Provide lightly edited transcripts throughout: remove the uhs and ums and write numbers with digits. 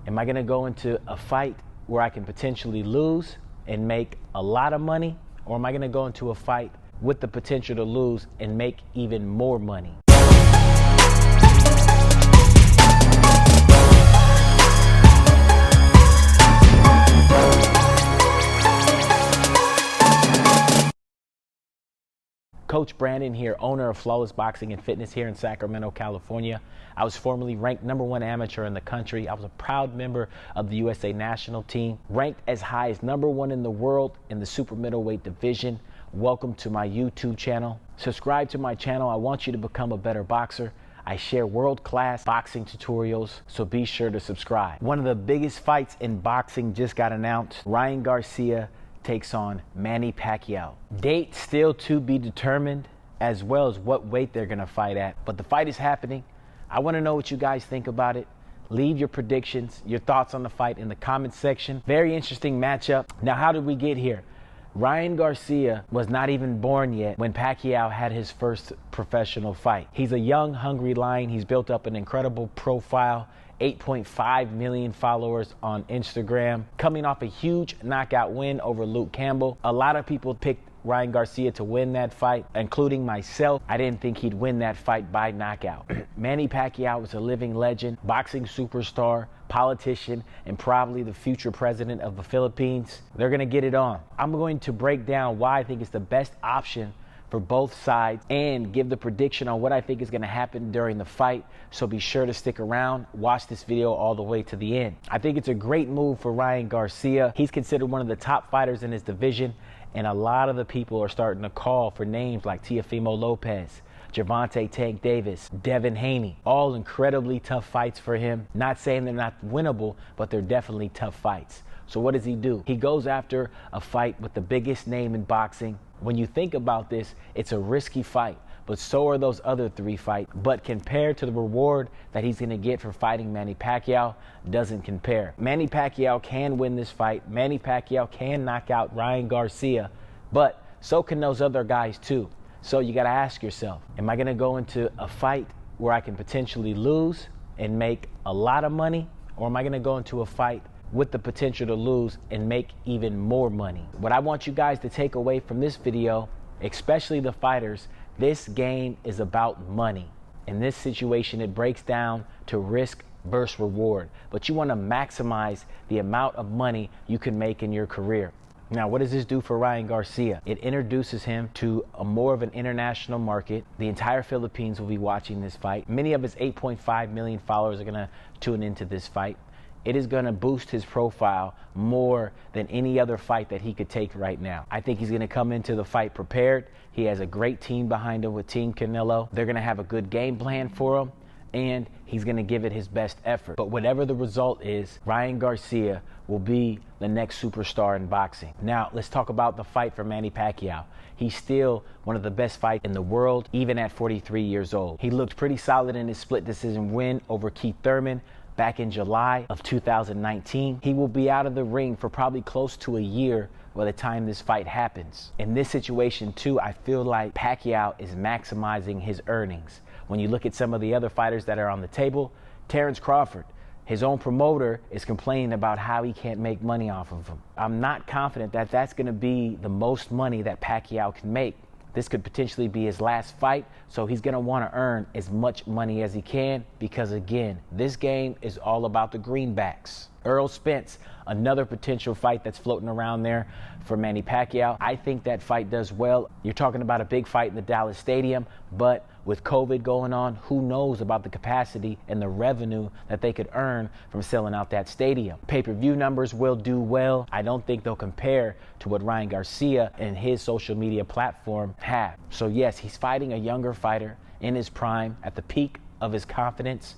Am I going to go into a fight where I can potentially lose and make a lot of money? Or am I going to go into a fight with the potential to lose and make even more money? Coach Brandon here, owner of Flawless Boxing and Fitness here in Sacramento, California. I was formerly ranked #1 amateur in the country. I was a proud member of the USA national team, ranked as high as #1 in the world in the super middleweight division. Welcome to my YouTube channel. Subscribe to my channel. I want you to become a better boxer. I share world-class boxing tutorials, so be sure to subscribe. One of the biggest fights in boxing just got announced. Ryan Garcia takes on Manny Pacquiao. Date still to be determined, as well as what weight they're gonna fight at. But the fight is happening. I wanna know what you guys think about it. Leave your predictions, your thoughts on the fight in the comment section. Very interesting matchup. Now, how did we get here? Ryan Garcia was not even born yet when Pacquiao had his first professional fight. He's a young, hungry lion. He's built up an incredible profile. 8.5 million followers on Instagram, coming off a huge knockout win over Luke Campbell. A lot of people picked Ryan Garcia to win that fight, including myself. I didn't think he'd win that fight by knockout. Manny Pacquiao is a living legend, boxing superstar, politician, and probably the future president of the Philippines. They're gonna get it on. I'm going to break down why I think it's the best option for both sides and give the prediction on what I think is going to happen during the fight. So be sure to stick around, watch this video all the way to the end. I think it's a great move for Ryan Garcia. He's considered one of the top fighters in his division, and a lot of the people are starting to call for names like Teofimo Lopez, Gervonta Tank Davis, Devin Haney. All incredibly tough fights for him. Not saying they're not winnable, but they're definitely tough fights. So what does he do? He goes after a fight with the biggest name in boxing. When you think about this, it's a risky fight, but so are those other 3 fights. But compared to the reward that he's going to get for fighting Manny Pacquiao, doesn't compare. Manny Pacquiao can win this fight. Manny Pacquiao can knock out Ryan Garcia, but so can those other guys too. So you got to ask yourself, am I going to go into a fight where I can potentially lose and make a lot of money? Or am I going to go into a fight with the potential to lose and make even more money? What I want you guys to take away from this video, especially the fighters, this game is about money. In this situation, it breaks down to risk versus reward, but you want to maximize the amount of money you can make in your career. Now, what does this do for Ryan Garcia? It introduces him to a more of an international market. The entire Philippines will be watching this fight. Many of his 8.5 million followers are going to tune into this fight. It is going to boost his profile more than any other fight that he could take right now. I think he's going to come into the fight prepared. He has a great team behind him with Team Canelo. They're going to have a good game plan for him, and he's going to give it his best effort. But whatever the result is, Ryan Garcia will be the next superstar in boxing. Now, let's talk about the fight for Manny Pacquiao. He's still one of the best fights in the world, even at 43 years old. He looked pretty solid in his split decision win over Keith Thurman back in July of 2019. He will be out of the ring for probably close to a year by the time this fight happens. In this situation too, I feel like Pacquiao is maximizing his earnings. When you look at some of the other fighters that are on the table, Terrence Crawford, his own promoter is complaining about how he can't make money off of him. I'm not confident that that's gonna be the most money that Pacquiao can make. This could potentially be his last fight, so he's going to want to earn as much money as he can because, again, this game is all about the greenbacks. Errol Spence, another potential fight that's floating around there for Manny Pacquiao. I think that fight does well. You're talking about a big fight in the Dallas Stadium, but with COVID going on, who knows about the capacity and the revenue that they could earn from selling out that stadium. Pay-per-view numbers will do well. I don't think they'll compare to what Ryan Garcia and his social media platform have. So yes, he's fighting a younger fighter in his prime, at the peak of his confidence,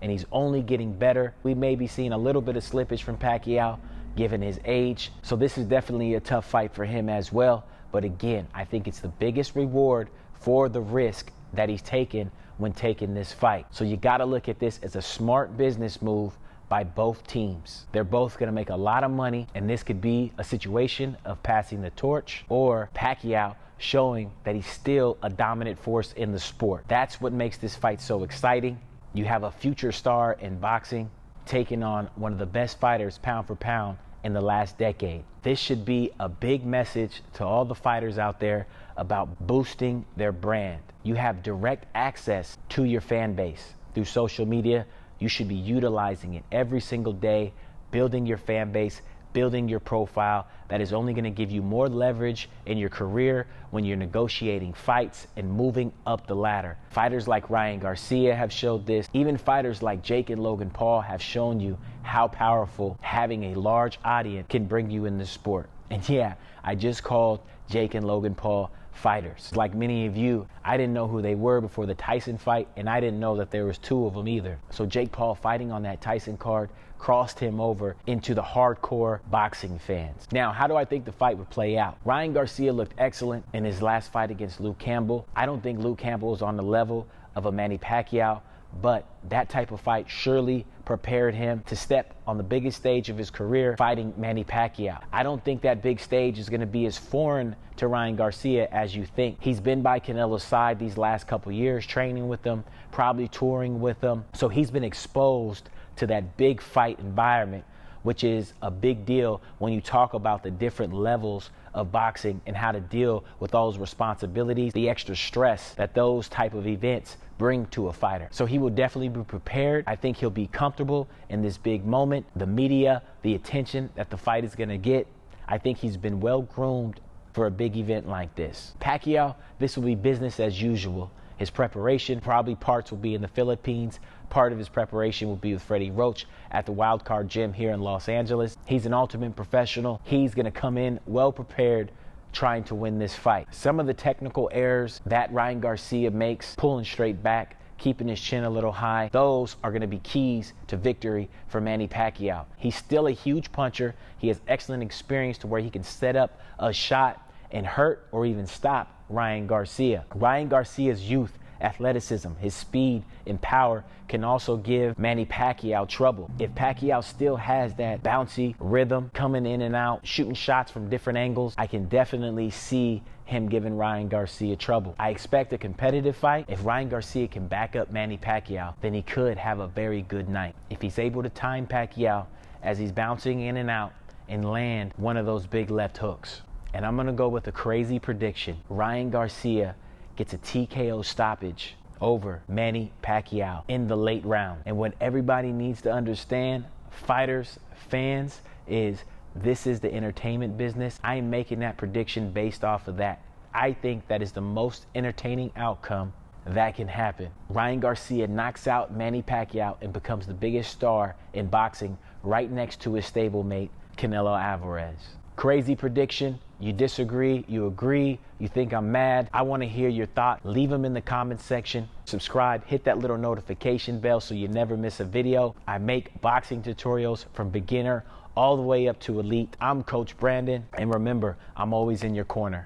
and he's only getting better. We may be seeing a little bit of slippage from Pacquiao given his age. So this is definitely a tough fight for him as well. But again, I think it's the biggest reward for the risk that he's taken when taking this fight. So you got to look at this as a smart business move by both teams. They're both going to make a lot of money, and this could be a situation of passing the torch or Pacquiao showing that he's still a dominant force in the sport. That's what makes this fight so exciting. You have a future star in boxing taking on one of the best fighters pound for pound in the last decade. This should be a big message to all the fighters out there about boosting their brand. You have direct access to your fan base through social media. You should be utilizing it every single day, building your fan base, building your profile. That is only going to give you more leverage in your career when you're negotiating fights and moving up the ladder. Fighters like Ryan Garcia have showed this. Even fighters like Jake and Logan Paul have shown you how powerful having a large audience can bring you in this sport. And yeah, I just called Jake and Logan Paul fighters. Like many of you, I didn't know who they were before the Tyson fight, and I didn't know that there was two of them either. So Jake Paul fighting on that Tyson card crossed him over into the hardcore boxing fans. Now, how do I think the fight would play out? Ryan Garcia looked excellent in his last fight against Luke Campbell. I don't think Luke Campbell is on the level of a Manny Pacquiao, but that type of fight surely prepared him to step on the biggest stage of his career fighting Manny Pacquiao. I don't think that big stage is going to be as foreign to Ryan Garcia as you think. He's been by Canelo's side these last couple years, training with him, probably touring with him. So he's been exposed to that big fight environment, which is a big deal when you talk about the different levels of boxing and how to deal with those responsibilities, the extra stress that those type of events bring to a fighter. So he will definitely be prepared. I think he'll be comfortable in this big moment. The media, the attention that the fight is gonna get, I think he's been well groomed for a big event like this. Pacquiao, this will be business as usual. His preparation, probably parts will be in the Philippines. Part of his preparation will be with Freddie Roach at the Wildcard Gym here in Los Angeles. He's an ultimate professional. He's going to come in well prepared, trying to win this fight. Some of the technical errors that Ryan Garcia makes, pulling straight back, keeping his chin a little high, those are going to be keys to victory for Manny Pacquiao. He's still a huge puncher. He has excellent experience to where he can set up a shot and hurt or even stop Ryan Garcia. Ryan Garcia's youth, athleticism, his speed and power can also give Manny Pacquiao trouble. If Pacquiao still has that bouncy rhythm coming in and out, shooting shots from different angles, I can definitely see him giving Ryan Garcia trouble. I expect a competitive fight. If Ryan Garcia can back up Manny Pacquiao, then he could have a very good night. If he's able to time Pacquiao as he's bouncing in and out and land one of those big left hooks. And I'm gonna go with a crazy prediction. Ryan Garcia gets a TKO stoppage over Manny Pacquiao in the late round. And what everybody needs to understand, fighters, fans, is this is the entertainment business. I am making that prediction based off of that. I think that is the most entertaining outcome that can happen. Ryan Garcia knocks out Manny Pacquiao and becomes the biggest star in boxing right next to his stablemate, Canelo Alvarez. Crazy prediction. You disagree, you agree, you think I'm mad. I want to hear your thought. Leave them in the comments section. Subscribe, hit that little notification bell so you never miss a video. I make boxing tutorials from beginner all the way up to elite. I'm Coach Brandon, and remember, I'm always in your corner.